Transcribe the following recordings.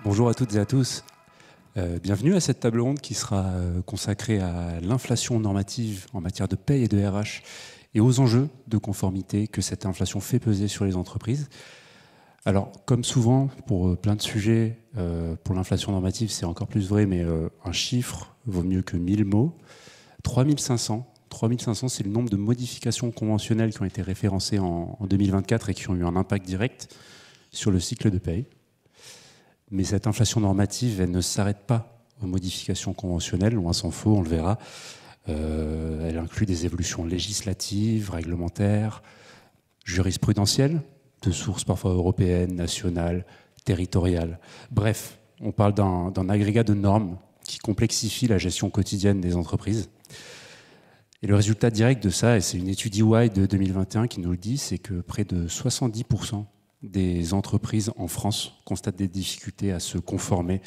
Bonjour à toutes et à tous. Bienvenue à cette table ronde qui sera consacrée à l'inflation normative en matière de paie et de RH et aux enjeux de conformité que cette inflation fait peser sur les entreprises. Alors, comme souvent, pour plein de sujets, pour l'inflation normative, c'est encore plus vrai, mais un chiffre vaut mieux que 1000 mots. 3500. 3500, c'est le nombre de modifications conventionnelles qui ont été référencées en 2024 et qui ont eu un impact direct sur le cycle de paie. Mais cette inflation normative, elle ne s'arrête pas aux modifications conventionnelles, loin s'en faut, on le verra. Elle inclut des évolutions législatives, réglementaires, jurisprudentielles, de sources parfois européennes, nationales, territoriales. Bref, on parle d'un agrégat de normes qui complexifie la gestion quotidienne des entreprises. Et le résultat direct de ça, et c'est une étude EY de 2021 qui nous le dit, c'est que près de 70% des entreprises en France constatent des difficultés à se conformer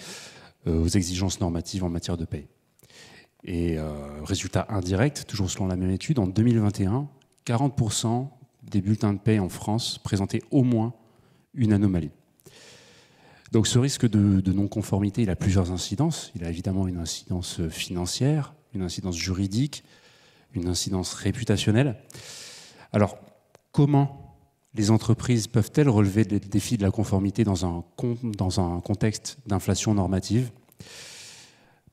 aux exigences normatives en matière de paie. Et résultat indirect, toujours selon la même étude, en 2021, 40% des bulletins de paie en France présentaient au moins une anomalie. Donc ce risque de non-conformité, il a plusieurs incidences. Il a évidemment une incidence financière, une incidence juridique, une incidence réputationnelle. Alors, comment les entreprises peuvent-elles relever les défis de la conformité dans un contexte d'inflation normative?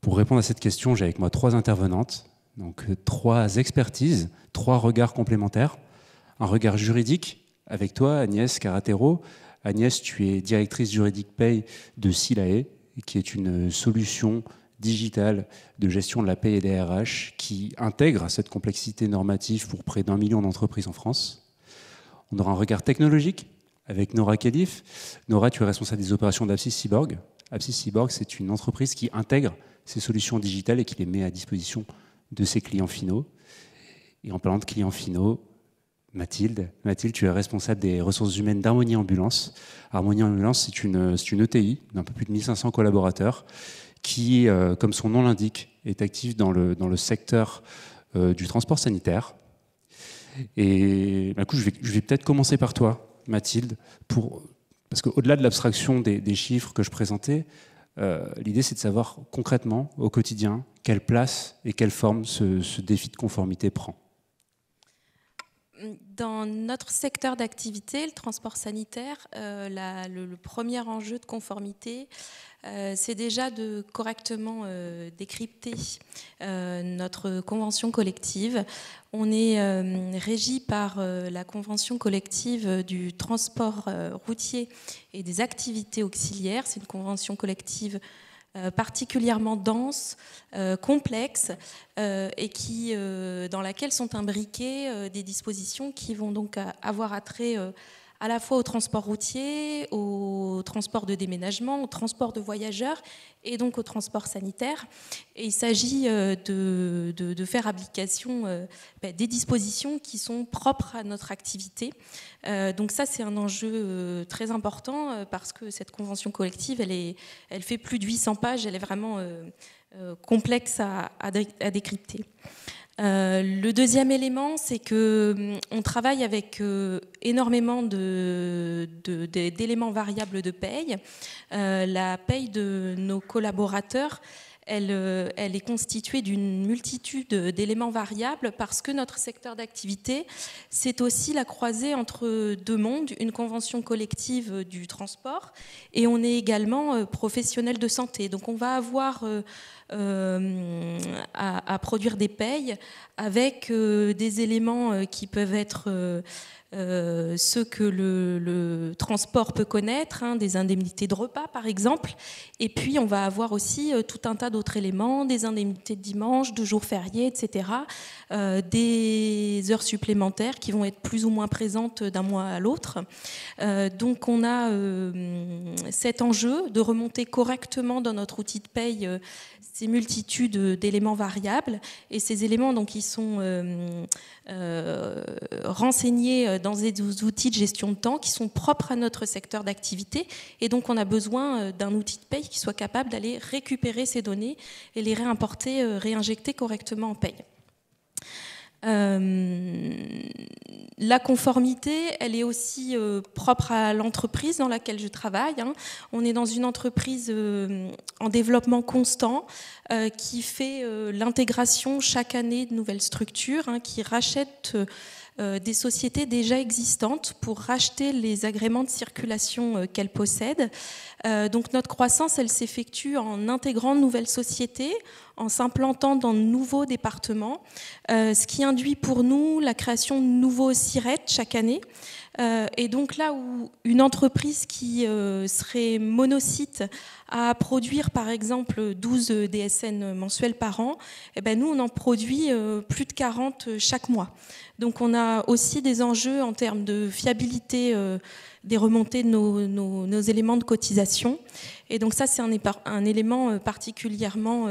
Pour répondre à cette question, j'ai avec moi 3 intervenantes, donc 3 expertises, 3 regards complémentaires. Un regard juridique avec toi, Agnès Caratero. Agnès, tu es directrice juridique paye de Silae, qui est une solution digitale de gestion de la paie et des RH qui intègre cette complexité normative pour près d'1 million d'entreprises en France. On aura un regard technologique avec Nora Khelif. Nora, tu es responsable des opérations d'Apsys Cyborg. Apsys Cyborg, c'est une entreprise qui intègre ces solutions digitales et qui les met à disposition de ses clients finaux. Et en parlant de clients finaux, Mathilde, tu es responsable des ressources humaines d'Harmonie Ambulance. Harmonie Ambulance, c'est une ETI d'un peu plus de 1500 collaborateurs qui, comme son nom l'indique, est active dans le secteur du transport sanitaire. Et du coup, je vais peut-être commencer par toi, Mathilde, parce qu'au-delà de l'abstraction des chiffres que je présentais, l'idée c'est de savoir concrètement, au quotidien, quelle place et quelle forme ce défi de conformité prend. Dans notre secteur d'activité, le transport sanitaire, le premier enjeu de conformité, c'est déjà de correctement décrypter notre convention collective. On est régi par la convention collective du transport routier et des activités auxiliaires. C'est une convention collective particulièrement dense, complexe et dans laquelle sont imbriquées des dispositions qui vont donc avoir attrait à la fois au transport routier, au transport de déménagement, au transport de voyageurs et donc au transport sanitaire. Et il s'agit de faire application des dispositions qui sont propres à notre activité. Donc ça, c'est un enjeu très important parce que cette convention collective, elle fait plus de 800 pages, elle est vraiment complexe à décrypter. Le deuxième élément, c'est qu'on travaille avec énormément d'éléments variables de paye. La paye de nos collaborateurs, elle est constituée d'une multitude d'éléments variables parce que notre secteur d'activité, c'est aussi la croisée entre 2 mondes, une convention collective du transport et on est également professionnel de santé. Donc on va avoir à produire des payes avec des éléments qui peuvent être ceux que le transport peut connaître, des indemnités de repas par exemple, et puis on va avoir aussi tout un tas d'autres éléments, des indemnités de dimanche, de jours fériés, etc., des heures supplémentaires qui vont être plus ou moins présentes d'un mois à l'autre. Donc on a cet enjeu de remonter correctement dans notre outil de paye ces multitudes d'éléments variables, et ces éléments donc ils sont renseignés dans des outils de gestion de temps qui sont propres à notre secteur d'activité, et donc on a besoin d'un outil de paye qui soit capable d'aller récupérer ces données et les réimporter, réinjecter correctement en paye. La conformité, elle est aussi propre à l'entreprise dans laquelle je travaille. On est dans une entreprise en développement constant qui fait l'intégration chaque année de nouvelles structures, qui rachètent des sociétés déjà existantes pour racheter les agréments de circulation qu'elles possèdent. Donc notre croissance, elle s'effectue en intégrant de nouvelles sociétés, en s'implantant dans de nouveaux départements, ce qui induit pour nous la création de nouveaux SIRET chaque année. Et donc là où une entreprise qui serait monosite à produire par exemple 12 DSN mensuels par an, eh ben nous on en produit plus de 40 chaque mois. Donc on a aussi des enjeux en termes de fiabilité des remontées de nos éléments de cotisation. Et donc ça c'est un élément particulièrement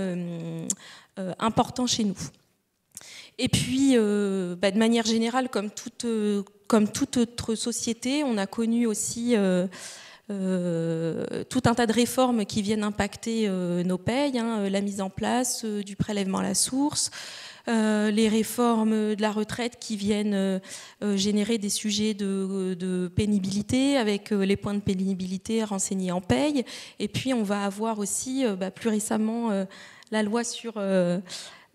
important chez nous. Et puis, de manière générale, comme toute autre société, on a connu aussi tout un tas de réformes qui viennent impacter nos payes, la mise en place du prélèvement à la source, les réformes de la retraite qui viennent générer des sujets de pénibilité avec les points de pénibilité renseignés en paye. Et puis, on va avoir aussi, plus récemment, la loi sur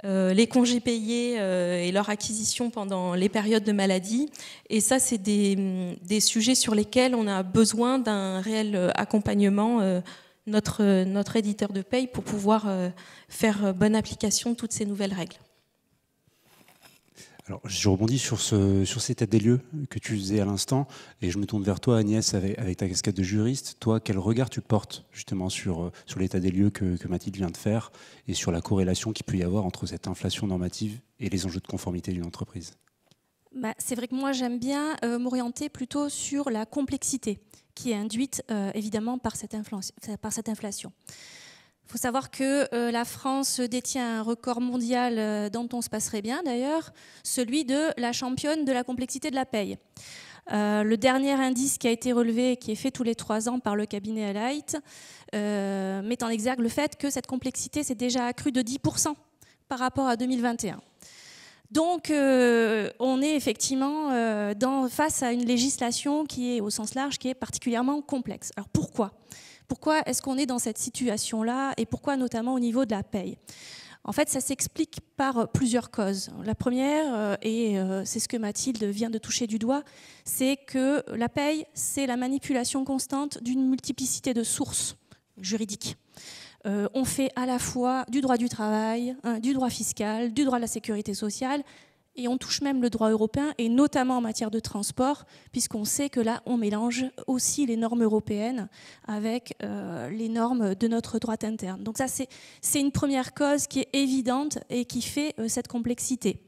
les congés payés et leur acquisition pendant les périodes de maladie. Et ça, c'est des sujets sur lesquels on a besoin d'un réel accompagnement, notre éditeur de paye, pour pouvoir faire bonne application de toutes ces nouvelles règles. Alors, je rebondis sur cet état des lieux que tu faisais à l'instant, et je me tourne vers toi, Agnès, avec ta casquette de juriste. Toi, quel regard tu portes justement sur l'état des lieux que Mathilde vient de faire, et sur la corrélation qu'il peut y avoir entre cette inflation normative et les enjeux de conformité d'une entreprise? C'est vrai que moi, j'aime bien m'orienter plutôt sur la complexité qui est induite évidemment par cette inflation. Il faut savoir que la France détient un record mondial dont on se passerait bien d'ailleurs, celui de la championne de la complexité de la paye. Le dernier indice qui a été relevé, qui est fait tous les 3 ans par le cabinet Alight, met en exergue le fait que cette complexité s'est déjà accrue de 10% par rapport à 2021. Donc on est effectivement face à une législation qui est au sens large, qui est particulièrement complexe. Alors pourquoi ? Pourquoi est-ce qu'on est dans cette situation-là et pourquoi notamment au niveau de la paye ? En fait, ça s'explique par plusieurs causes. La première, et c'est ce que Mathilde vient de toucher du doigt, c'est que la paye, c'est la manipulation constante d'une multiplicité de sources juridiques. On fait à la fois du droit du travail, du droit fiscal, du droit de la sécurité sociale, et on touche même le droit européen, et notamment en matière de transport, puisqu'on sait que là, on mélange aussi les normes européennes avec les normes de notre droit interne. Donc ça, c'est une première cause qui est évidente et qui fait cette complexité.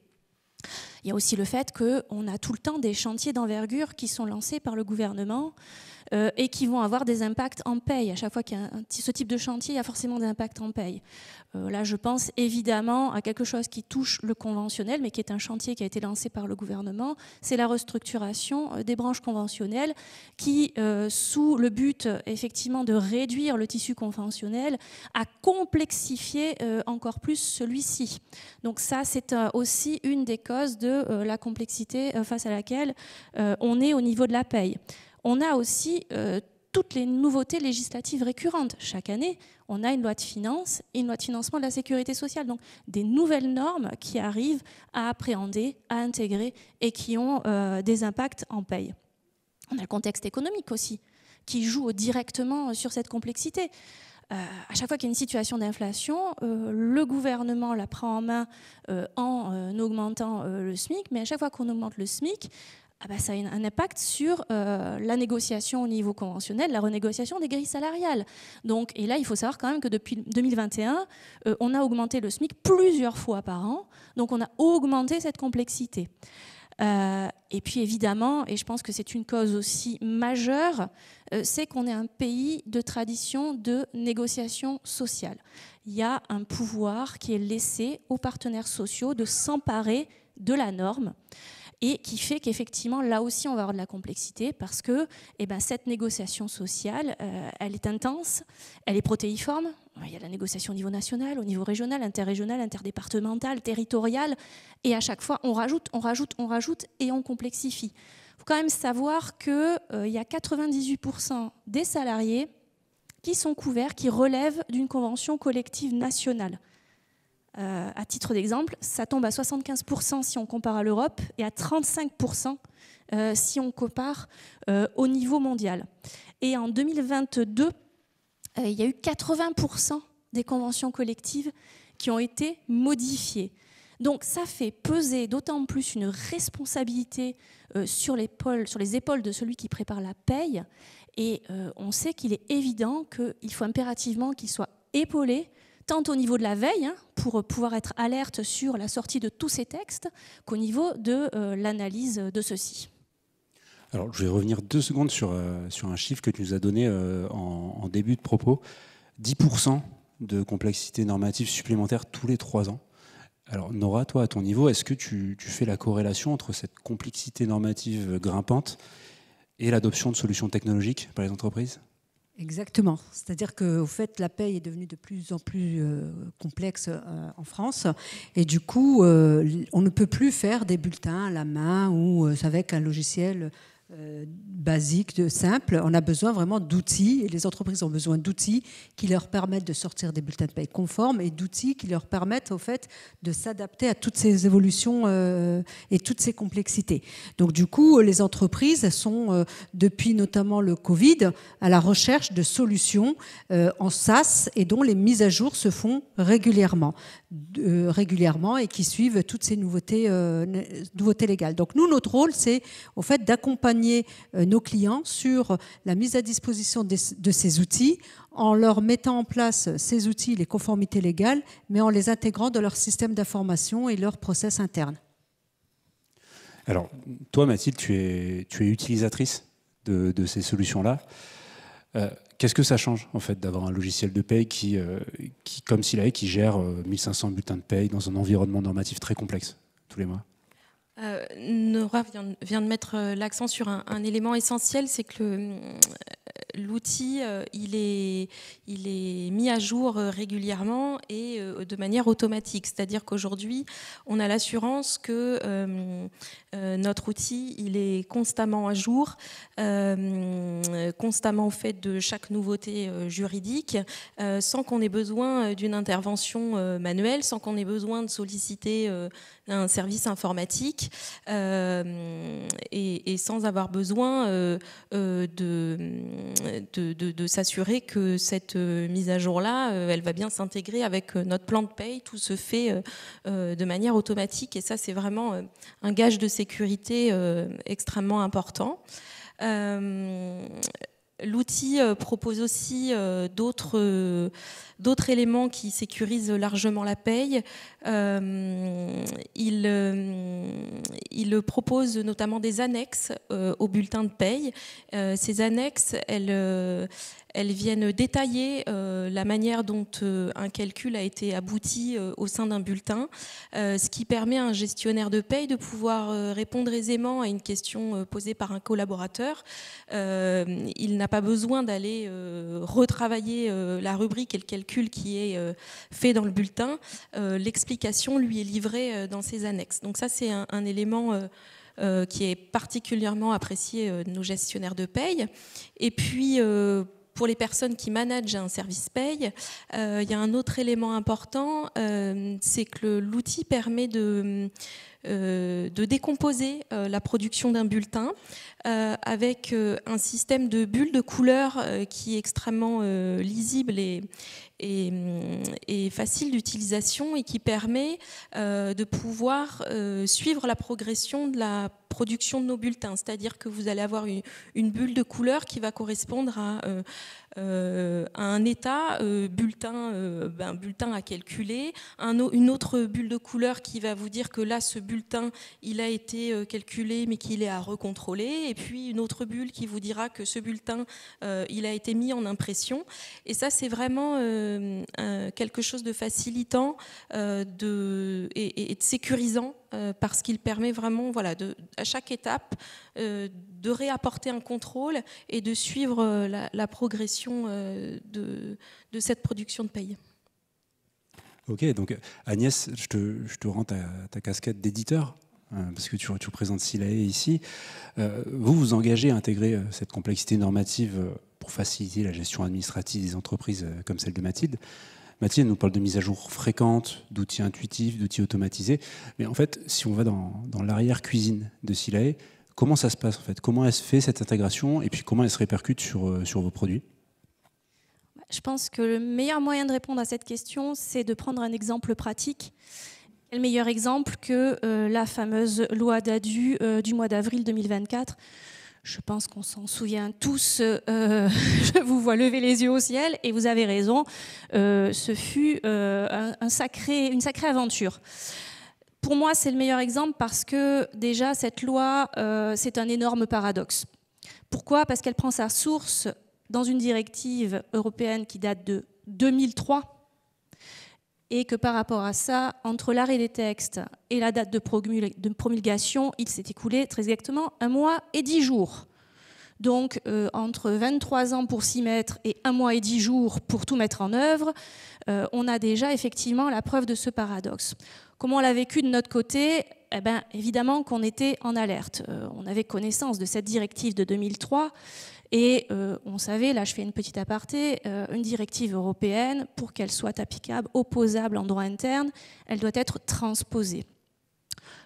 Il y a aussi le fait qu'on a tout le temps des chantiers d'envergure qui sont lancés par le gouvernement et qui vont avoir des impacts en paye. À chaque fois qu'il y a ce type de chantier, il y a forcément des impacts en paye. Là, je pense évidemment à quelque chose qui touche le conventionnel, mais qui est un chantier qui a été lancé par le gouvernement. C'est la restructuration des branches conventionnelles qui, sous le but effectivement de réduire le tissu conventionnel, a complexifié encore plus celui-ci. Donc ça, c'est aussi une des causes de la complexité face à laquelle on est au niveau de la paye. On a aussi toutes les nouveautés législatives récurrentes. Chaque année, on a une loi de finances et une loi de financement de la sécurité sociale. Donc des nouvelles normes qui arrivent à appréhender, à intégrer et qui ont des impacts en paye. On a le contexte économique aussi, qui joue directement sur cette complexité. À chaque fois qu'il y a une situation d'inflation, le gouvernement la prend en main en augmentant le SMIC, mais à chaque fois qu'on augmente le SMIC, ça a un impact sur la négociation au niveau conventionnel, la renégociation des grilles salariales. Donc, et là, il faut savoir quand même que depuis 2021, on a augmenté le SMIC plusieurs fois par an, donc on a augmenté cette complexité. Et puis évidemment, et je pense que c'est une cause aussi majeure, c'est qu'on est un pays de tradition de négociation sociale. Il y a un pouvoir qui est laissé aux partenaires sociaux de s'emparer de la norme. et qui fait qu'effectivement, là aussi, on va avoir de la complexité parce que cette négociation sociale, elle est intense, elle est protéiforme. Il y a la négociation au niveau national, au niveau régional, interrégional, interdépartemental, territorial, et à chaque fois, on rajoute et on complexifie. Il faut quand même savoir qu'il y a 98% des salariés qui sont couverts, qui relèvent d'une convention collective nationale. À titre d'exemple, ça tombe à 75% si on compare à l'Europe et à 35% si on compare au niveau mondial. Et en 2022, il y a eu 80% des conventions collectives qui ont été modifiées. Donc ça fait peser d'autant plus une responsabilité sur les épaules de celui qui prépare la paye. Et on sait qu'il est évident qu'il faut impérativement qu'il soit épaulé, tant au niveau de la veille, pour pouvoir être alerte sur la sortie de tous ces textes, qu'au niveau de l'analyse de ceux-ci. Alors, je vais revenir 2 secondes sur un chiffre que tu nous as donné en début de propos. 10% de complexité normative supplémentaire tous les 3 ans. Alors, Nora, toi, à ton niveau, est-ce que tu fais la corrélation entre cette complexité normative grimpante et l'adoption de solutions technologiques par les entreprises ? Exactement. C'est-à-dire qu'au fait, la paye est devenue de plus en plus complexe en France. Et du coup, on ne peut plus faire des bulletins à la main ou avec un logiciel basique, simple. On a besoin vraiment d'outils, et les entreprises ont besoin d'outils qui leur permettent de sortir des bulletins de paye conformes et d'outils qui leur permettent au fait de s'adapter à toutes ces évolutions et toutes ces complexités. Donc du coup, les entreprises sont, depuis notamment le Covid, à la recherche de solutions en SaaS et dont les mises à jour se font régulièrement et qui suivent toutes ces nouveautés légales. Donc nous, notre rôle, c'est au fait d'accompagner nos clients sur la mise à disposition de ces outils, en leur mettant en place ces outils, les conformités légales, mais en les intégrant dans leur système d'information et leur process interne. Alors, toi, Mathilde, tu es utilisatrice de ces solutions-là. Qu'est-ce que ça change, en fait, d'avoir un logiciel de paye qui comme Silae, qui gère 1500 bulletins de paye dans un environnement normatif très complexe tous les mois ? Nora vient de mettre l'accent sur un élément essentiel, c'est que l'outil, il est mis à jour régulièrement et de manière automatique. C'est-à-dire qu'aujourd'hui, on a l'assurance que notre outil, il est constamment à jour, constamment fait de chaque nouveauté juridique, sans qu'on ait besoin d'une intervention manuelle, sans qu'on ait besoin de solliciter un service informatique et sans avoir besoin de s'assurer que cette mise à jour-là, elle va bien s'intégrer avec notre plan de paye. Tout se fait de manière automatique et ça, c'est vraiment un gage de sécurité extrêmement important. L'outil propose aussi d'autres éléments qui sécurisent largement la paye. Il propose notamment des annexes au bulletin de paye. Ces annexes, elles viennent détailler la manière dont un calcul a été abouti au sein d'un bulletin, ce qui permet à un gestionnaire de paye de pouvoir répondre aisément à une question posée par un collaborateur. Il n'a pas besoin d'aller retravailler la rubrique et le calcul qui est fait dans le bulletin. L'explication lui est livrée dans ses annexes. Donc ça, c'est un élément qui est particulièrement apprécié de nos gestionnaires de paye. Et puis, pour les personnes qui managent un service paye, il y a un autre élément important, c'est que l'outil permet de décomposer la production d'un bulletin avec un système de bulles de couleurs qui est extrêmement lisible et facile d'utilisation et qui permet de pouvoir suivre la progression de la production de nos bulletins. C'est-à-dire que vous allez avoir une bulle de couleur qui va correspondre à un état, bulletin à calculer, une autre bulle de couleur qui va vous dire que là, ce bulletin, il a été calculé mais qu'il est à recontrôler, et puis une autre bulle qui vous dira que ce bulletin, il a été mis en impression. Et ça, c'est vraiment quelque chose de facilitant et de sécurisant parce qu'il permet vraiment, à chaque étape, de réapporter un contrôle et de suivre la progression de cette production de paille. Ok, donc Agnès, je te rends ta casquette d'éditeur, parce que tu représentes Silae ici. Vous engagez à intégrer cette complexité normative pour faciliter la gestion administrative des entreprises comme celle de Mathilde. Mathilde nous parle de mise à jour fréquente, d'outils intuitifs, d'outils automatisés. Mais en fait, si on va dans l'arrière-cuisine de Silae, comment ça se passe en fait? Comment elle se fait cette intégration et puis comment elle se répercute sur vos produits? Je pense que le meilleur moyen de répondre à cette question, c'est de prendre un exemple pratique. Quel meilleur exemple que la fameuse loi DADU du mois d'avril 2024. Je pense qu'on s'en souvient tous. Je vous vois lever les yeux au ciel et vous avez raison. Ce fut une sacrée aventure. Pour moi, c'est le meilleur exemple parce que déjà, cette loi, c'est un énorme paradoxe. Pourquoi? Parce qu'elle prend sa source dans une directive européenne qui date de 2003 et que par rapport à ça, entre l'arrêt des textes et la date de promulgation, il s'est écoulé très exactement 1 mois et 10 jours. Donc, entre 23 ans pour s'y mettre et 1 mois et 10 jours pour tout mettre en œuvre, on a déjà effectivement la preuve de ce paradoxe. Comment on l'a vécu de notre côté? Eh bien, évidemment qu'on était en alerte. On avait connaissance de cette directive de 2003 et on savait, là je fais une petite aparté, une directive européenne, pour qu'elle soit applicable, opposable en droit interne, elle doit être transposée.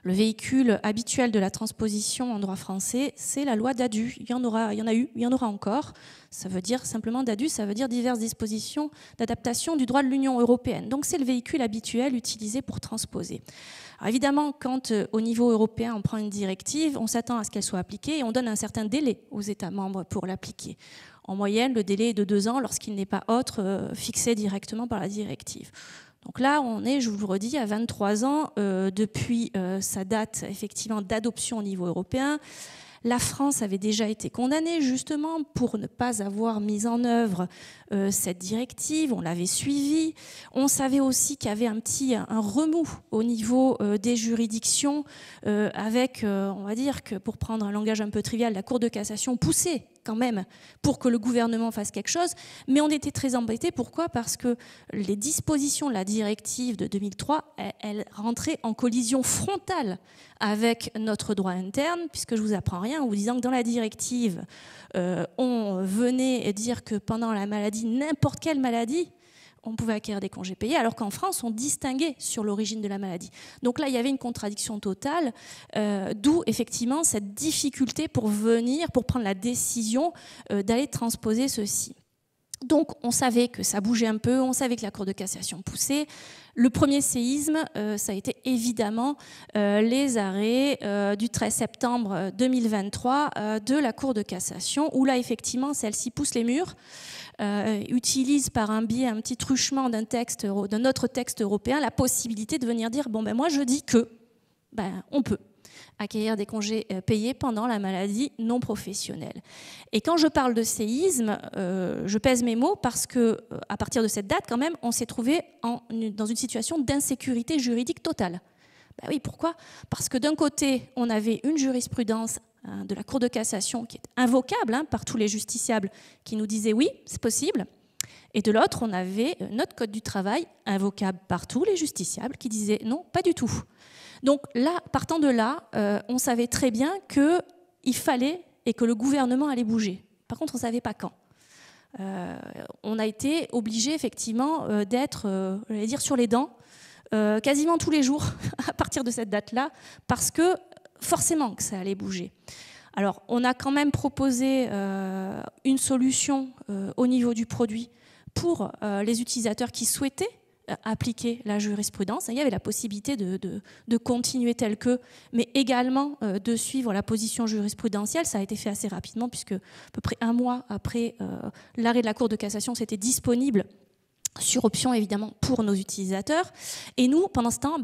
Le véhicule habituel de la transposition en droit français, c'est la loi DADU. Il y en a eu, il y en aura encore. Ça veut dire simplement DADU, ça veut dire diverses dispositions d'adaptation du droit de l'Union européenne. Donc c'est le véhicule habituel utilisé pour transposer. Alors évidemment, quand au niveau européen on prend une directive, on s'attend à ce qu'elle soit appliquée et on donne un certain délai aux États membres pour l'appliquer. En moyenne, le délai est de 2 ans lorsqu'il n'est pas autre fixé directement par la directive. Donc là, on est, je vous le redis, à 23 ans depuis sa date effectivement d'adoption au niveau européen. La France avait déjà été condamnée justement pour ne pas avoir mis en œuvre cette directive. On l'avait suivie. On savait aussi qu'il y avait un remous au niveau des juridictions avec, on va dire que pour prendre un langage un peu trivial, la Cour de cassation poussée quand même pour que le gouvernement fasse quelque chose. Mais on était très embêtés. Pourquoi? Parce que les dispositions de la directive de 2003, elles rentraient en collision frontale avec notre droit interne, puisque je ne vous apprends rien en vous disant que dans la directive, on venait dire que pendant la maladie, n'importe quelle maladie, on pouvait acquérir des congés payés, alors qu'en France, on distinguait sur l'origine de la maladie. Donc là, il y avait une contradiction totale, d'où effectivement cette difficulté pour prendre la décision d'aller transposer ceci. Donc on savait que ça bougeait un peu, on savait que la Cour de cassation poussait. Le premier séisme, ça a été évidemment les arrêts du 13 septembre 2023 de la Cour de cassation, où là effectivement celle-ci pousse les murs, utilise par un biais, un petit truchement d'un autre texte européen, la possibilité de venir dire bon ben moi je dis que on peut acquérir des congés payés pendant la maladie non professionnelle. Et quand je parle de séisme, je pèse mes mots parce que à partir de cette date, quand même, on s'est trouvé dans une situation d'insécurité juridique totale. Ben oui, pourquoi? Parce que d'un côté, on avait une jurisprudence de la Cour de cassation qui est invocable par tous les justiciables qui nous disait oui, c'est possible. Et de l'autre, on avait notre Code du travail invocable par tous les justiciables qui disait non, pas du tout. Donc là, partant de là, on savait très bien qu'il fallait et que le gouvernement allait bouger. Par contre, on ne savait pas quand. On a été obligé effectivement d'être, j'allais dire, sur les dents quasiment tous les jours à partir de cette date-là, parce que forcément que ça allait bouger. Alors, on a quand même proposé une solution au niveau du produit pour les utilisateurs qui souhaitaient appliquer la jurisprudence. Il y avait la possibilité de continuer tel que, mais également de suivre la position jurisprudentielle. Ça a été fait assez rapidement, puisque à peu près 1 mois après l'arrêt de la Cour de cassation, c'était disponible sur option évidemment pour nos utilisateurs. Et nous, pendant ce temps,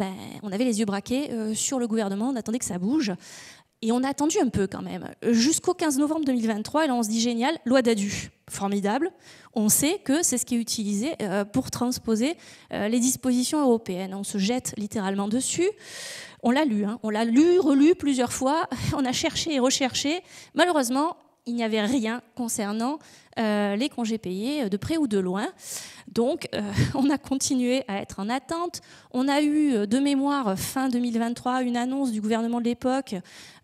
on avait les yeux braqués sur le gouvernement, on attendait que ça bouge. Et on a attendu un peu quand même, jusqu'au 15 novembre 2023, et là on se dit génial, loi DADU, formidable. On sait que c'est ce qui est utilisé pour transposer les dispositions européennes. On se jette littéralement dessus. On l'a lu, hein. On l'a lu, relu plusieurs fois, on a cherché et recherché. Malheureusement, il n'y avait rien concernant les congés payés de près ou de loin. Donc, on a continué à être en attente. On a eu de mémoire, fin 2023, une annonce du gouvernement de l'époque,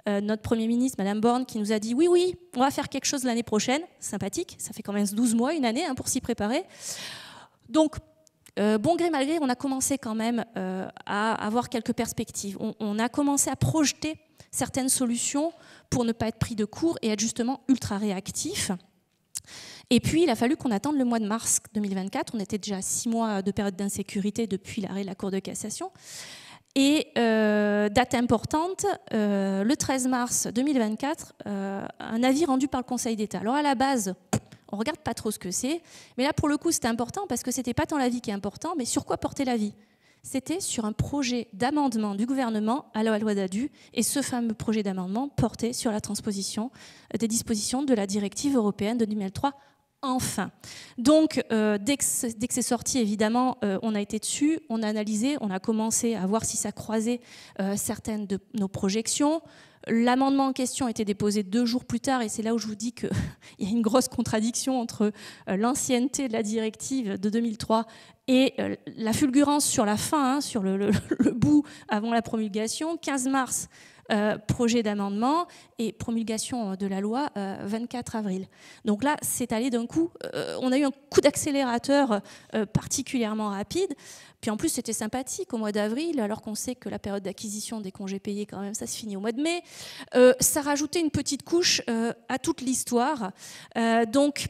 notre Premier ministre, Madame Borne, qui nous a dit « Oui, on va faire quelque chose l'année prochaine ». Sympathique, ça fait quand même 12 mois, une année, hein, pour s'y préparer. Donc, bon gré mal gré, on a commencé quand même à avoir quelques perspectives. On a commencé à projeter certaines solutions pour ne pas être pris de court et être justement ultra réactif. Et puis, il a fallu qu'on attende le mois de mars 2024. On était déjà à 6 mois de période d'insécurité depuis l'arrêt de la Cour de cassation. Et date importante, le 13 mars 2024, un avis rendu par le Conseil d'État. Alors à la base, on ne regarde pas trop ce que c'est, mais là pour le coup c'était important parce que ce n'était pas tant l'avis qui est important, mais sur quoi portait l'avis ? C'était sur un projet d'amendement du gouvernement à la loi Dadu, et ce fameux projet d'amendement portait sur la transposition des dispositions de la directive européenne de 2003. Enfin. Donc, dès que c'est sorti, évidemment, on a été dessus, on a analysé, on a commencé à voir si ça croisait certaines de nos projections. L'amendement en question a été déposé 2 jours plus tard, et c'est là où je vous dis qu'il y a une grosse contradiction entre l'ancienneté de la directive de 2003 et la fulgurance sur la fin, hein, sur le bout avant la promulgation. 15 mars, projet d'amendement, et promulgation de la loi 24 avril. Donc là, c'est allé d'un coup, on a eu un coup d'accélérateur particulièrement rapide. Puis en plus, c'était sympathique au mois d'avril, alors qu'on sait que la période d'acquisition des congés payés, quand même, ça se finit au mois de mai. Ça rajoutait une petite couche à toute l'histoire. Donc,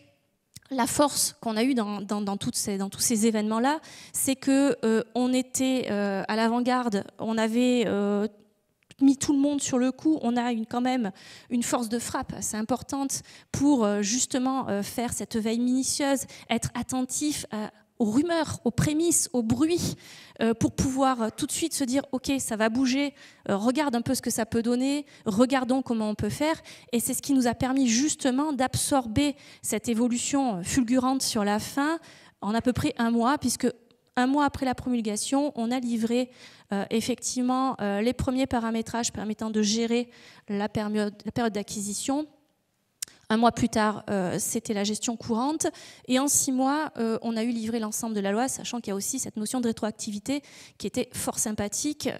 la force qu'on a eue dans tous ces événements-là, c'est qu'on était à l'avant-garde, on avait mis tout le monde sur le coup, on a quand même une force de frappe assez importante pour justement faire cette veille minutieuse, être attentif aux rumeurs, aux prémices, aux bruits, pour pouvoir tout de suite se dire « Ok, ça va bouger, regarde un peu ce que ça peut donner, regardons comment on peut faire ». Et c'est ce qui nous a permis justement d'absorber cette évolution fulgurante sur la fin en à peu près 1 mois, puisque 1 mois après la promulgation, on a livré effectivement les premiers paramétrages permettant de gérer la période d'acquisition. 1 mois plus tard, c'était la gestion courante. Et en 6 mois, on a eu livré l'ensemble de la loi, sachant qu'il y a aussi cette notion de rétroactivité qui était fort sympathique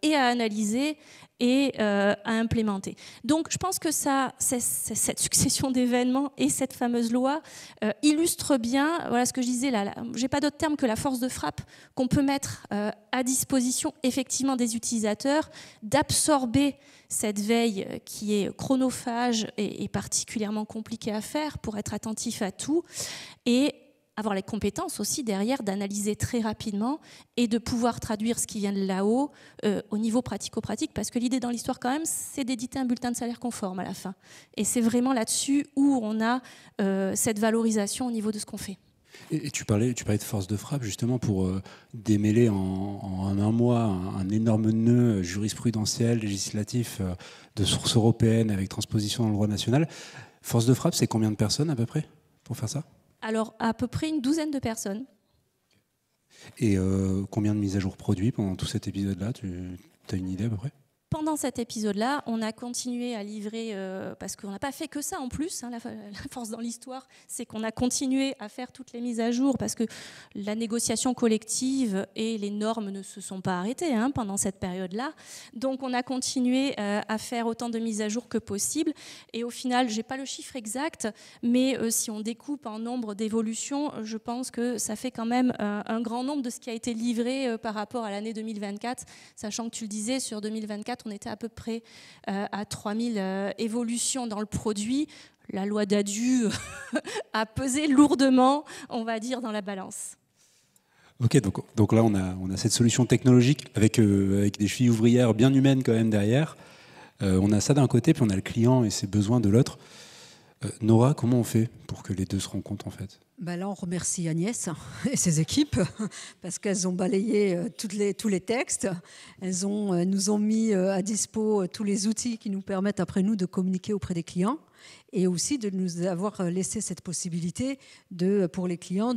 et à analyser et à implémenter. Donc je pense que cette succession d'événements et cette fameuse loi illustre bien, voilà ce que je disais là, j'ai pas d'autre terme que la force de frappe qu'on peut mettre à disposition effectivement des utilisateurs, d'absorber cette veille qui est chronophage et particulièrement compliquée à faire pour être attentif à tout, et avoir les compétences aussi derrière d'analyser très rapidement et de pouvoir traduire ce qui vient de là-haut au niveau pratico-pratique, parce que l'idée dans l'histoire quand même, c'est d'éditer un bulletin de salaire conforme à la fin. Et c'est vraiment là-dessus où on a cette valorisation au niveau de ce qu'on fait. Et tu parlais de force de frappe justement pour démêler en 1 mois un énorme nœud jurisprudentiel, législatif, de sources européennes avec transposition dans le droit national. Force de frappe, c'est combien de personnes à peu près pour faire ça ? Alors, à peu près une 12aine de personnes. Et combien de mises à jour produits pendant tout cet épisode-là ? Tu as une idée à peu près ? Pendant cet épisode-là, on a continué à livrer, parce qu'on n'a pas fait que ça en plus, hein, la force dans l'histoire, c'est qu'on a continué à faire toutes les mises à jour, parce que la négociation collective et les normes ne se sont pas arrêtées pendant cette période-là. Donc on a continué à faire autant de mises à jour que possible. Et au final, je n'ai pas le chiffre exact, mais si on découpe en nombre d'évolutions, je pense que ça fait quand même un grand nombre de ce qui a été livré par rapport à l'année 2024, sachant que tu le disais, sur 2024, on était à peu près à 3000 évolutions dans le produit. La loi Dadu a pesé lourdement, on va dire, dans la balance. Ok, donc là, on a cette solution technologique avec des chevilles ouvrières bien humaines quand même derrière. On a ça d'un côté, puis on a le client et ses besoins de l'autre. Nora, comment on fait pour que les deux se rencontrent en fait ? Là, on remercie Agnès et ses équipes parce qu'elles ont balayé tous les textes. Elles nous ont mis à dispo tous les outils qui nous permettent après nous de communiquer auprès des clients. et aussi de nous avoir laissé cette possibilité pour les clients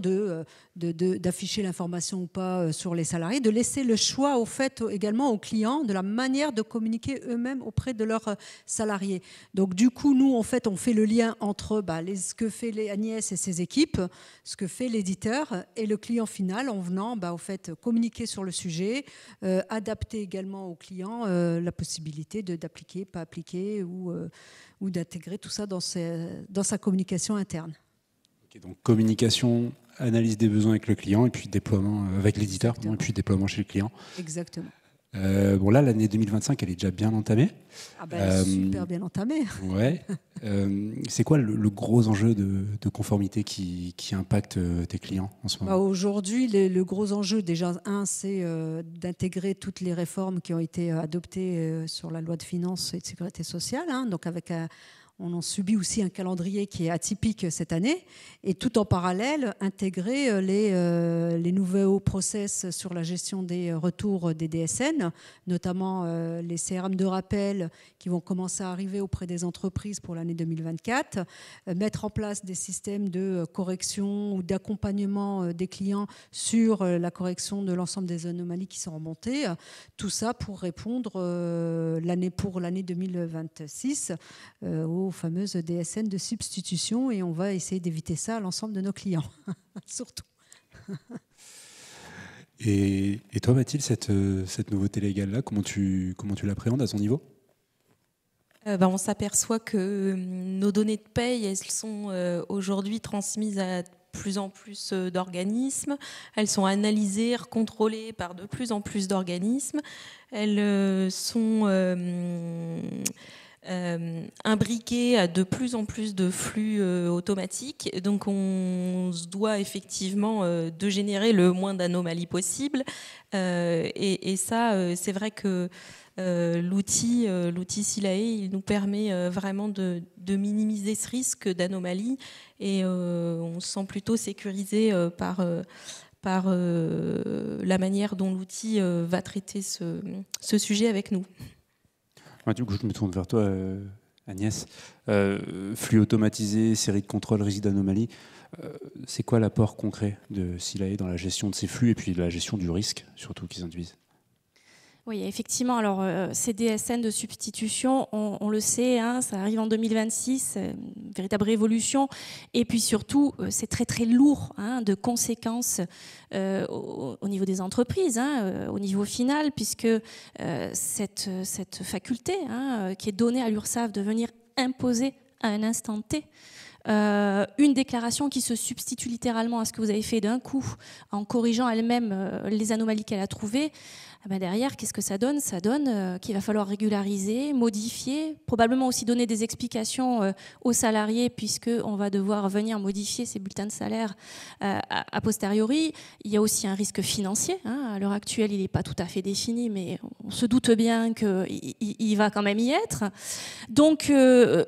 d'afficher l'information ou pas sur les salariés, de laisser le choix au fait également aux clients de la manière de communiquer eux-mêmes auprès de leurs salariés. Donc du coup, nous, en fait, on fait le lien entre ce que fait Agnès et ses équipes, ce que fait l'éditeur et le client final, en venant au fait communiquer sur le sujet, adapter également aux clients la possibilité d'appliquer, pas appliquer ou d'intégrer tout ça dans sa communication interne. Okay, donc communication, analyse des besoins avec le client et puis déploiement avec l'éditeur, et puis déploiement chez le client. Exactement. Bon là, l'année 2025, elle est déjà bien entamée. Super bien entamée. Ouais. C'est quoi le gros enjeu de conformité qui impacte tes clients en ce moment ? Aujourd'hui, le gros enjeu, déjà, c'est d'intégrer toutes les réformes qui ont été adoptées sur la loi de finances et de sécurité sociale. Donc on en subit aussi un calendrier qui est atypique cette année, et tout en parallèle, intégrer les nouveaux process sur la gestion des retours des DSN, notamment les CRM de rappel qui vont commencer à arriver auprès des entreprises pour l'année 2024, mettre en place des systèmes de correction ou d'accompagnement des clients sur la correction de l'ensemble des anomalies qui sont remontées, tout ça pour répondre pour l'année 2026 aux fameuses DSN de substitution, et on va essayer d'éviter ça à l'ensemble de nos clients, surtout. Et toi, Mathilde, cette nouveauté légale-là, comment tu l'appréhendes à ton niveau ? On s'aperçoit que nos données de paye, elles sont aujourd'hui transmises à plus en plus d'organismes, elles sont analysées, contrôlées par de plus en plus d'organismes, elles sont imbriqués à de plus en plus de flux automatiques. Donc on se doit effectivement de générer le moins d'anomalies possible. Et ça, c'est vrai que l'outil Silae, il nous permet vraiment de minimiser ce risque d'anomalie, et on se sent plutôt sécurisé par la manière dont l'outil va traiter ce sujet avec nous. Du coup, je me tourne vers toi, Agnès. Flux automatisé, série de contrôles, risque d'anomalie. C'est quoi l'apport concret de Silae dans la gestion de ces flux et puis la gestion du risque, surtout, qu'ils induisent ? Oui, effectivement. Alors, ces DSN de substitution, on le sait, ça arrive en 2026, une véritable révolution. Et puis surtout, c'est très très lourd de conséquences au niveau des entreprises, au niveau final, puisque cette faculté qui est donnée à l'URSSAF de venir imposer à un instant T une déclaration qui se substitue littéralement à ce que vous avez fait d'un coup, en corrigeant elle-même les anomalies qu'elle a trouvées. Derrière, qu'est-ce que ça donne ? Ça donne qu'il va falloir régulariser, modifier, probablement aussi donner des explications aux salariés, puisqu'on va devoir venir modifier ces bulletins de salaire a posteriori. Il y a aussi un risque financier. À l'heure actuelle, il n'est pas tout à fait défini, mais on se doute bien qu'il va quand même y être. Donc,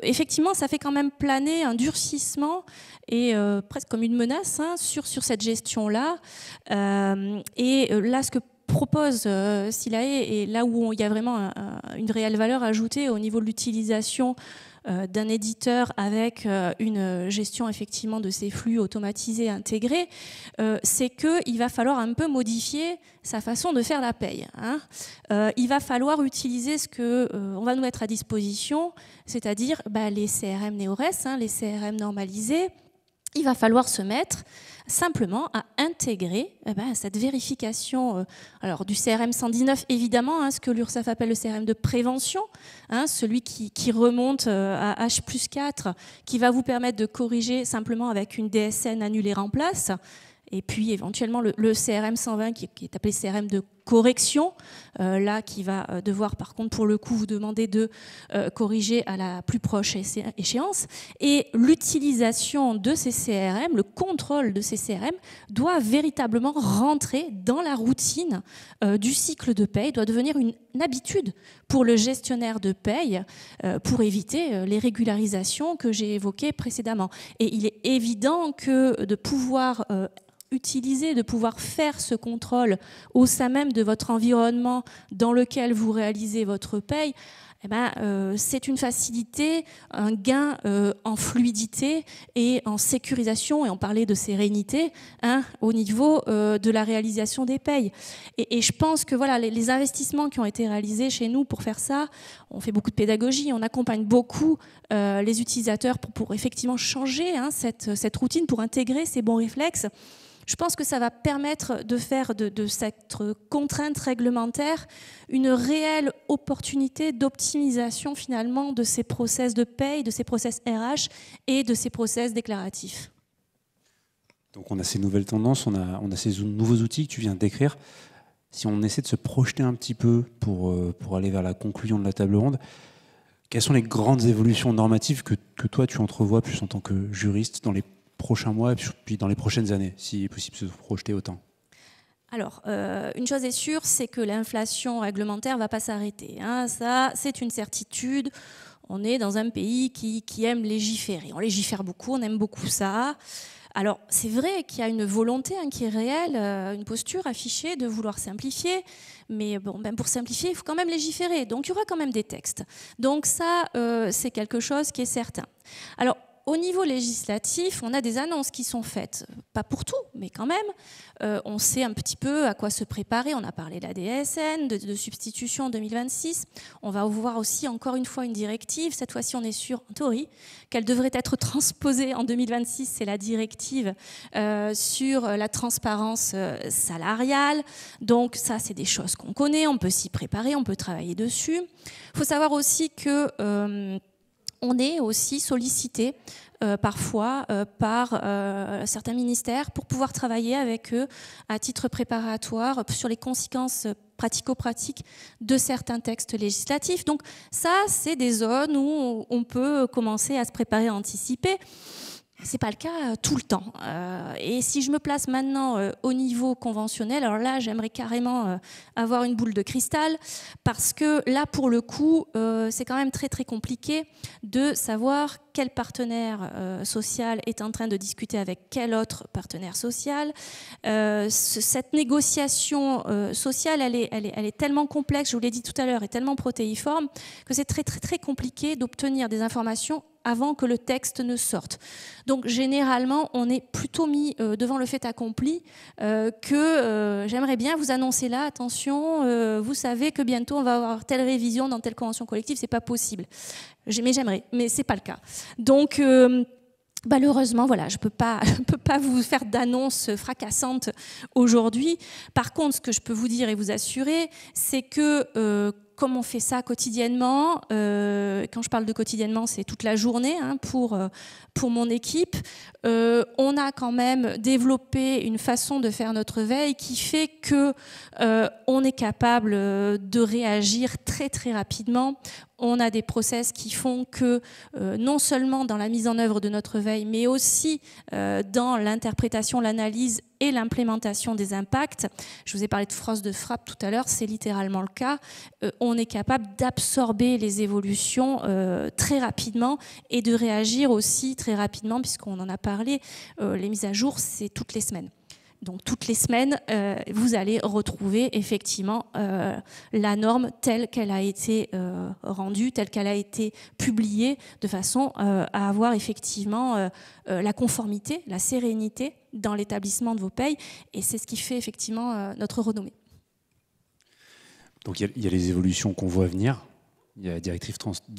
effectivement, ça fait quand même planer un durcissement et presque comme une menace sur cette gestion-là. Et là, ce que propose Silae, et là où il y a vraiment une réelle valeur ajoutée au niveau de l'utilisation d'un éditeur avec une gestion effectivement de ces flux automatisés intégrés, c'est qu'il va falloir un peu modifier sa façon de faire la paye. Il va falloir utiliser ce qu'on va nous mettre à disposition, c'est-à-dire les CRM NeoRes, les CRM normalisés. Il va falloir se mettre simplement à intégrer cette vérification du CRM 119, évidemment, ce que l'URSSAF appelle le CRM de prévention, celui qui remonte à H+4, qui va vous permettre de corriger simplement avec une DSN annulée en place, et puis éventuellement le CRM 120 qui est appelé CRM de correction, là qui va devoir par contre pour le coup vous demander de corriger à la plus proche échéance. Et l'utilisation de ces CRM, le contrôle de ces CRM doit véritablement rentrer dans la routine du cycle de paye, doit devenir une habitude pour le gestionnaire de paye pour éviter les régularisations que j'ai évoquées précédemment. Et il est évident que de pouvoir de pouvoir faire ce contrôle au sein même de votre environnement dans lequel vous réalisez votre paye, c'est une facilité, un gain en fluidité et en sécurisation, et on parlait de sérénité au niveau de la réalisation des payes. Et je pense que voilà, les investissements qui ont été réalisés chez nous pour faire ça, on fait beaucoup de pédagogie, on accompagne beaucoup les utilisateurs pour effectivement changer cette routine, pour intégrer ces bons réflexes. Je pense que ça va permettre de faire de cette contrainte réglementaire une réelle opportunité d'optimisation finalement de ces process de paye, de ces process RH et de ces process déclaratifs. Donc on a ces nouvelles tendances, on a ces nouveaux outils que tu viens de décrire. Si on essaie de se projeter un petit peu pour aller vers la conclusion de la table ronde, quelles sont les grandes évolutions normatives que toi tu entrevois plus en tant que juriste dans les prochains mois et puis dans les prochaines années, s'il est possible de se projeter autant? Alors, une chose est sûre, c'est que l'inflation réglementaire ne va pas s'arrêter. Ça, c'est une certitude. On est dans un pays qui aime légiférer. On légifère beaucoup, on aime beaucoup ça. Alors, c'est vrai qu'il y a une volonté qui est réelle, une posture affichée de vouloir simplifier. Mais bon, pour simplifier, il faut quand même légiférer. Donc, il y aura quand même des textes. Donc ça, c'est quelque chose qui est certain. Alors, au niveau législatif, on a des annonces qui sont faites, pas pour tout, mais quand même. On sait un petit peu à quoi se préparer. On a parlé de la DSN, de substitution en 2026. On va voir aussi encore une fois une directive. Cette fois-ci, on est sûr, en théorie, qu'elle devrait être transposée en 2026. C'est la directive sur la transparence salariale. Donc ça, c'est des choses qu'on connaît. On peut s'y préparer, on peut travailler dessus. Il faut savoir aussi que on est aussi sollicité parfois par certains ministères pour pouvoir travailler avec eux à titre préparatoire sur les conséquences pratico-pratiques de certains textes législatifs. Donc ça, c'est des zones où on peut commencer à se préparer, à anticiper. C'est pas le cas tout le temps. Et si je me place maintenant au niveau conventionnel, alors là, j'aimerais carrément avoir une boule de cristal, parce que là, pour le coup, c'est quand même très, très compliqué de savoir quel partenaire social est en train de discuter avec quel autre partenaire social. Cette négociation sociale, elle est tellement complexe, je vous l'ai dit tout à l'heure, et tellement protéiforme, que c'est très, très, très compliqué d'obtenir des informations avant que le texte ne sorte. Donc généralement, on est plutôt mis devant le fait accompli que j'aimerais bien vous annoncer là, attention, vous savez que bientôt on va avoir telle révision dans telle convention collective, c'est pas possible. Mais j'aimerais, mais c'est pas le cas. Donc malheureusement, voilà, je peux pas vous faire d'annonces fracassantes aujourd'hui. Par contre, ce que je peux vous dire et vous assurer, c'est que comme on fait ça quotidiennement, quand je parle de quotidiennement, c'est toute la journée pour mon équipe, on a quand même développé une façon de faire notre veille qui fait que on est capable de réagir très très rapidement. On a des process qui font que non seulement dans la mise en œuvre de notre veille, mais aussi dans l'interprétation, l'analyse et l'implémentation des impacts. Je vous ai parlé de force de frappe tout à l'heure, c'est littéralement le cas. On est capable d'absorber les évolutions très rapidement et de réagir aussi très rapidement, puisqu'on en a parlé, les mises à jour, c'est toutes les semaines. Donc toutes les semaines, vous allez retrouver effectivement la norme telle qu'elle a été rendue, telle qu'elle a été publiée, de façon à avoir effectivement la conformité, la sérénité dans l'établissement de vos payes. Et c'est ce qui fait effectivement notre renommée. Donc il y a les évolutions qu'on voit venir. Il y a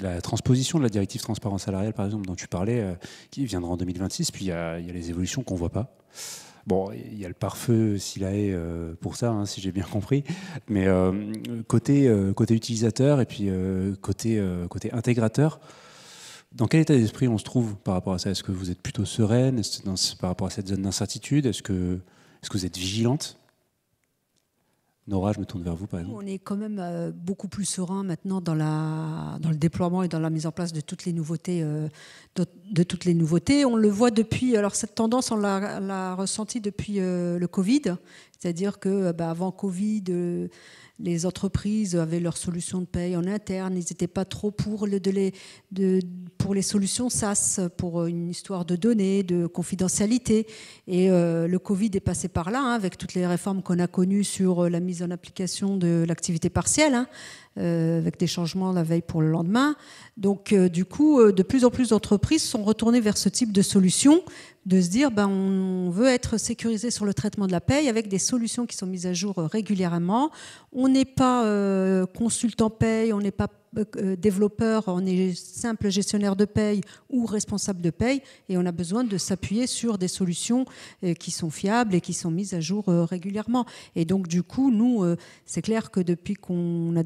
la transposition de la directive transparence salariale, par exemple, dont tu parlais, qui viendra en 2026. Puis il y a les évolutions qu'on ne voit pas. Bon, il y a le pare-feu s'il a est pour ça, si j'ai bien compris. Mais côté utilisateur et puis côté intégrateur, dans quel état d'esprit on se trouve par rapport à ça? Est-ce que vous êtes plutôt sereine par rapport à cette zone d'incertitude? Est-ce que vous êtes vigilante? Nora, je me tourne vers vous, par exemple. On est quand même beaucoup plus serein maintenant dans le déploiement et dans la mise en place de toutes les nouveautés de toutes les nouveautés. On le voit depuis, alors cette tendance, on l'a ressentie depuis le Covid, c'est-à-dire que avant Covid, les entreprises avaient leurs solutions de paye en interne, ils n'étaient pas trop pour les solutions SaaS, pour une histoire de données, de confidentialité. Et le Covid est passé par là, avec toutes les réformes qu'on a connues sur la mise en application de l'activité partielle, avec des changements la veille pour le lendemain. Donc du coup, de plus en plus d'entreprises sont retournées vers ce type de solution, de se dire on veut être sécurisé sur le traitement de la paye avec des solutions qui sont mises à jour régulièrement. On n'est pas consultant paye, on n'est pas développeur, on est simple gestionnaire de paye ou responsable de paye, et on a besoin de s'appuyer sur des solutions qui sont fiables et qui sont mises à jour régulièrement. Et donc du coup, nous, c'est clair que depuis qu'on a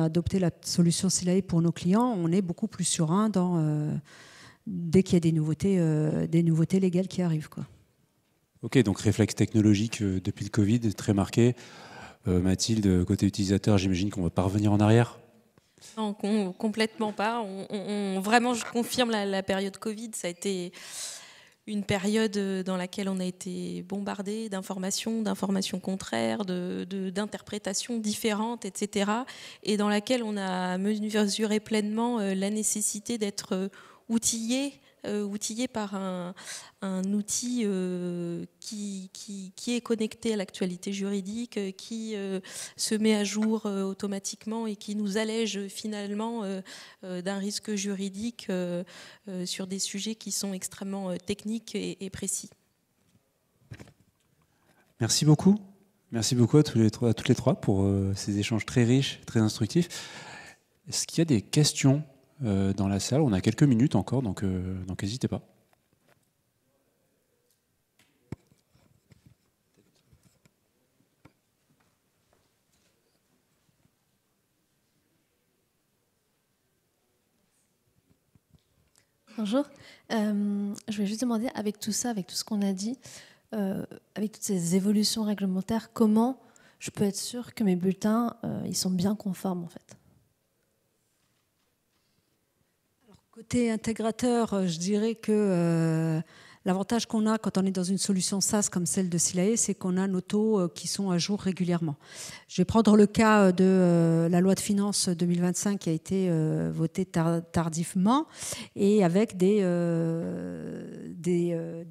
adopté la solution Silae pour nos clients, on est beaucoup plus serein dès qu'il y a des nouveautés légales qui arrivent, quoi. Ok, donc réflexe technologique depuis le Covid, très marqué. Mathilde, côté utilisateur, j'imagine qu'on ne va pas revenir en arrière? Non, complètement pas. Vraiment, je confirme la période Covid. Ça a été une période dans laquelle on a été bombardé d'informations contraires, d'interprétations différentes, etc. Et dans laquelle on a mesuré pleinement la nécessité d'être outillé par un outil qui est connecté à l'actualité juridique, qui se met à jour automatiquement et qui nous allège finalement d'un risque juridique sur des sujets qui sont extrêmement techniques et précis. Merci beaucoup. Merci beaucoup à toutes les trois pour ces échanges très riches, très instructifs. Est-ce qu'il y a des questions dans la salle? On a quelques minutes encore, donc n'hésitez pas. Bonjour. Je voulais juste demander, avec tout ça, avec tout ce qu'on a dit, avec toutes ces évolutions réglementaires, comment je peux être sûr que mes bulletins ils sont bien conformes en fait? Côté intégrateur, je dirais que l'avantage qu'on a quand on est dans une solution SaaS comme celle de Silae, c'est qu'on a nos taux qui sont à jour régulièrement. Je vais prendre le cas de la loi de finances 2025 qui a été votée tardivement et avec des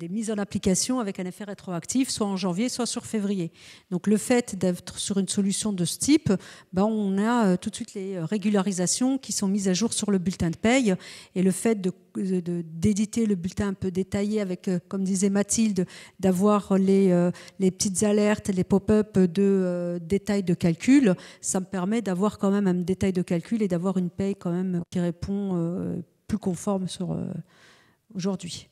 mises en application avec un effet rétroactif, soit en janvier, soit sur février. Donc le fait d'être sur une solution de ce type, on a tout de suite les régularisations qui sont mises à jour sur le bulletin de paye, et le fait d'éditer le bulletin un peu détaillé avec, comme disait Mathilde, d'avoir les petites alertes, les pop-up de détails de calcul, ça me permet d'avoir quand même un détail de calcul et d'avoir une paye quand même qui répond plus conforme sur aujourd'hui.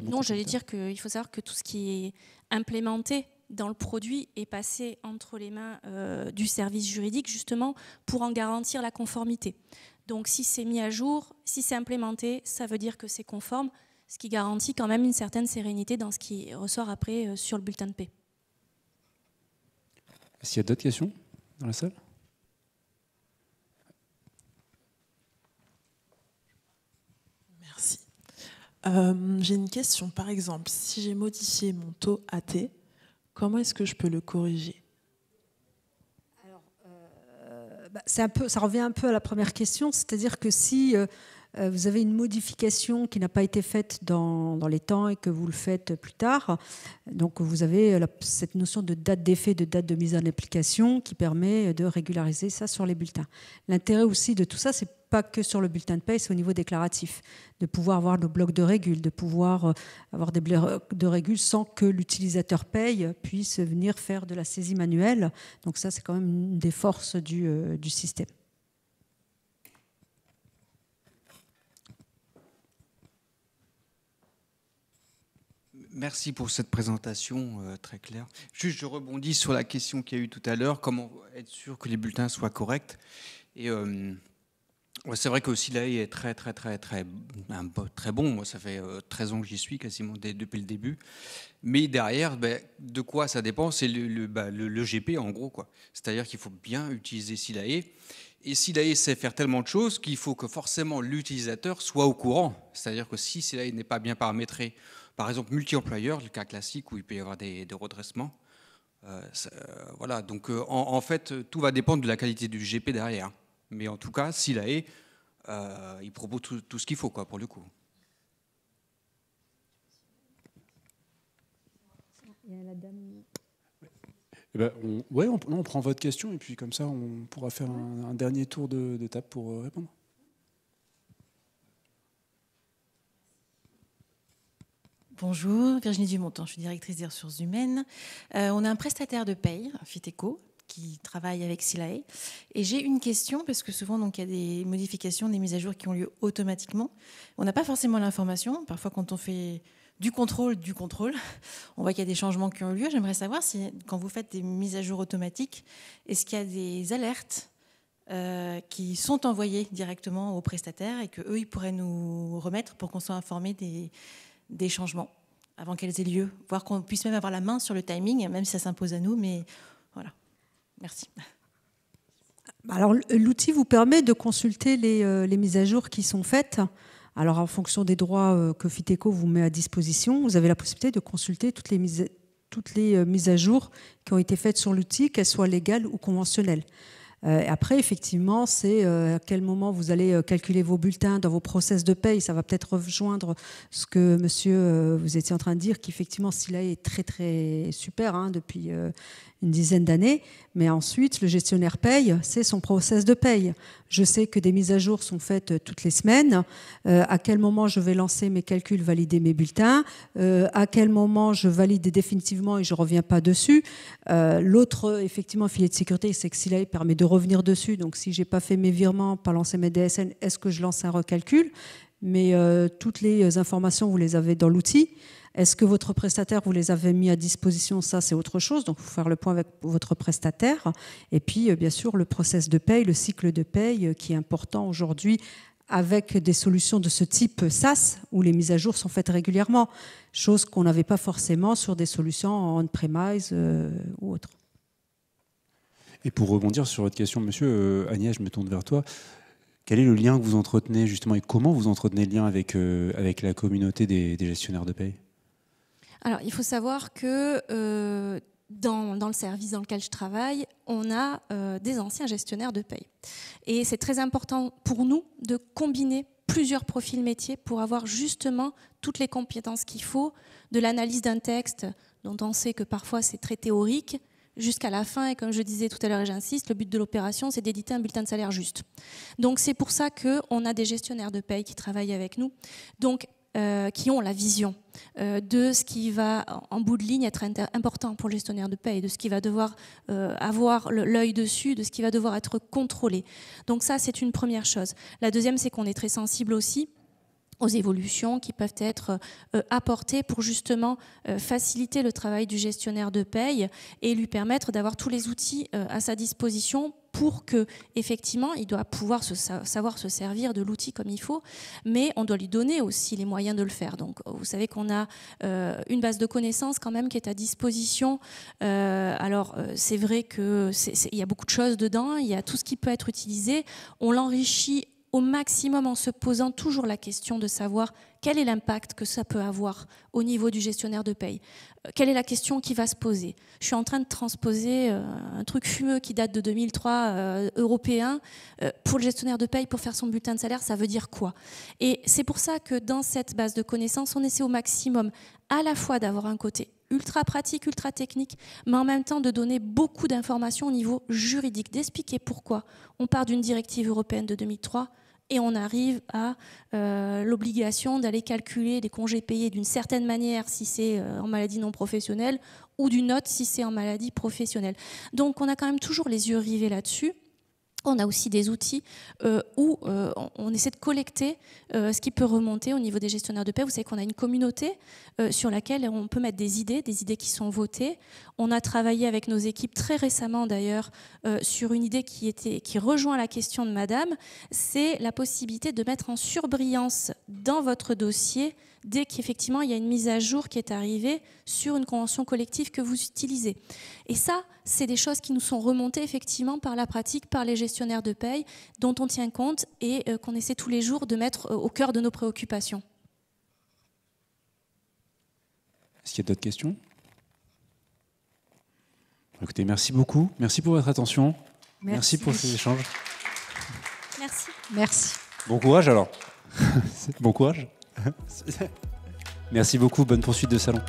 Non, j'allais dire qu'il faut savoir que tout ce qui est implémenté dans le produit est passé entre les mains du service juridique, justement pour en garantir la conformité. Donc si c'est mis à jour, si c'est implémenté, ça veut dire que c'est conforme, ce qui garantit quand même une certaine sérénité dans ce qui ressort après sur le bulletin de paie. Est-ce qu'il y a d'autres questions dans la salle? Merci. J'ai une question. Par exemple, si j'ai modifié mon taux AT, comment est-ce que je peux le corriger? Alors, ça revient un peu à la première question, c'est-à-dire que si vous avez une modification qui n'a pas été faite dans les temps et que vous le faites plus tard, donc vous avez cette notion de date d'effet, de date de mise en application qui permet de régulariser ça sur les bulletins. L'intérêt aussi de tout ça, c'est pas que sur le bulletin de paie, c'est au niveau déclaratif, de pouvoir avoir nos blocs de régules, de pouvoir avoir des blocs de régules sans que l'utilisateur paye puisse venir faire de la saisie manuelle. Donc ça, c'est quand même une des forces du système. Merci pour cette présentation très claire. Juste, je rebondis sur la question qu'il y a eu tout à l'heure, comment être sûr que les bulletins soient corrects. Et c'est vrai que Silae est très bon. Moi, ça fait 13 ans que j'y suis, quasiment depuis le début. Mais derrière, de quoi ça dépend? C'est le GP, en gros, quoi. C'est-à-dire qu'il faut bien utiliser Silae. Et Silae sait faire tellement de choses qu'il faut que forcément l'utilisateur soit au courant. C'est-à-dire que si Silae n'est pas bien paramétré, par exemple multi-employeur, le cas classique où il peut y avoir des redressements, voilà. Donc en fait, tout va dépendre de la qualité du GP derrière. Mais en tout cas, Silae, il propose tout ce qu'il faut, quoi, pour le coup. Il y a la dame. Eh ben, on prend votre question et puis comme ça, on pourra faire un dernier tour de table pour répondre. Bonjour, Virginie Dumontant, je suis directrice des ressources humaines. On a un prestataire de paye, Fiteco, qui travaille avec Silae. Et j'ai une question, parce que souvent donc, il y a des modifications, des mises à jour qui ont lieu automatiquement. On n'a pas forcément l'information. Parfois, quand on fait du contrôle, on voit qu'il y a des changements qui ont eu lieu. J'aimerais savoir si, quand vous faites des mises à jour automatiques, est-ce qu'il y a des alertes qui sont envoyées directement aux prestataires et qu'eux, ils pourraient nous remettre pour qu'on soit informés des changements avant qu'elles aient lieu, voire qu'on puisse même avoir la main sur le timing, même si ça s'impose à nous, mais voilà. Merci. Alors, l'outil vous permet de consulter les mises à jour qui sont faites. Alors, en fonction des droits que Fiteco vous met à disposition, vous avez la possibilité de consulter toutes les mises à jour qui ont été faites sur l'outil, qu'elles soient légales ou conventionnelles. Après, effectivement, c'est à quel moment vous allez calculer vos bulletins dans vos process de paye. Ça va peut-être rejoindre ce que monsieur, vous étiez en train de dire, qu'effectivement, Silae est très, très super depuis une dizaine d'années. Mais ensuite, le gestionnaire paye, c'est son process de paye. Je sais que des mises à jour sont faites toutes les semaines. À quel moment je vais lancer mes calculs, valider mes bulletins. À quel moment je valide définitivement et je ne reviens pas dessus. L'autre, effectivement, filet de sécurité, c'est que Silae permet de revenir dessus. Donc, si je n'ai pas fait mes virements, pas lancé mes DSN, est-ce que je lance un recalcul? Mais toutes les informations, vous les avez dans l'outil. Est-ce que votre prestataire, vous les avez mis à disposition? Ça, c'est autre chose. Donc, il faut faire le point avec votre prestataire. Et puis, bien sûr, le process de paye, le cycle de paye qui est important aujourd'hui avec des solutions de ce type SaaS où les mises à jour sont faites régulièrement, chose qu'on n'avait pas forcément sur des solutions on-premise ou autres. Et pour rebondir sur votre question, monsieur, Agnès, je me tourne vers toi. Quel est le lien que vous entretenez justement et comment vous entretenez le lien avec la communauté des gestionnaires de paye? Alors, il faut savoir que dans le service dans lequel je travaille, on a des anciens gestionnaires de paye. Et c'est très important pour nous de combiner plusieurs profils métiers pour avoir justement toutes les compétences qu'il faut, de l'analyse d'un texte dont on sait que parfois c'est très théorique, jusqu'à la fin, et comme je disais tout à l'heure et j'insiste, le but de l'opération, c'est d'éditer un bulletin de salaire juste. Donc c'est pour ça qu'on a des gestionnaires de paye qui travaillent avec nous, donc, qui ont la vision de ce qui va, en bout de ligne, être important pour le gestionnaire de paye, de ce qui va devoir avoir l'œil dessus, de ce qui va devoir être contrôlé. Donc ça, c'est une première chose. La deuxième, c'est qu'on est très sensible aussi aux évolutions qui peuvent être apportées pour justement faciliter le travail du gestionnaire de paye et lui permettre d'avoir tous les outils à sa disposition pour que, effectivement, il doit pouvoir savoir se servir de l'outil comme il faut, mais on doit lui donner aussi les moyens de le faire. Donc, vous savez qu'on a une base de connaissances quand même qui est à disposition. Alors, c'est vrai qu'il y a beaucoup de choses dedans, il y a tout ce qui peut être utilisé. On l'enrichit au maximum en se posant toujours la question de savoir quel est l'impact que ça peut avoir au niveau du gestionnaire de paye. Quelle est la question qui va se poser? Je suis en train de transposer un truc fumeux qui date de 2003, européen, pour le gestionnaire de paye, pour faire son bulletin de salaire, ça veut dire quoi? Et c'est pour ça que dans cette base de connaissances, on essaie au maximum à la fois d'avoir un côté ultra pratique, ultra technique, mais en même temps de donner beaucoup d'informations au niveau juridique, d'expliquer pourquoi on part d'une directive européenne de 2003 et on arrive à l'obligation d'aller calculer les congés payés d'une certaine manière si c'est en maladie non professionnelle ou d'une autre si c'est en maladie professionnelle. Donc on a quand même toujours les yeux rivés là-dessus. On a aussi des outils où on essaie de collecter ce qui peut remonter au niveau des gestionnaires de paie. Vous savez qu'on a une communauté sur laquelle on peut mettre des idées qui sont votées. On a travaillé avec nos équipes très récemment d'ailleurs sur une idée qui rejoint la question de madame, c'est la possibilité de mettre en surbrillance dans votre dossier dès qu'effectivement il y a une mise à jour qui est arrivée sur une convention collective que vous utilisez. Et ça, c'est des choses qui nous sont remontées effectivement par la pratique, par les gestionnaires de paye, dont on tient compte et qu'on essaie tous les jours de mettre au cœur de nos préoccupations. Est-ce qu'il y a d'autres questions ? Écoutez, merci beaucoup. Merci pour votre attention. Merci pour ces échanges. Merci. Merci. Bon courage alors. Bon courage. Merci beaucoup. Bonne poursuite de salon.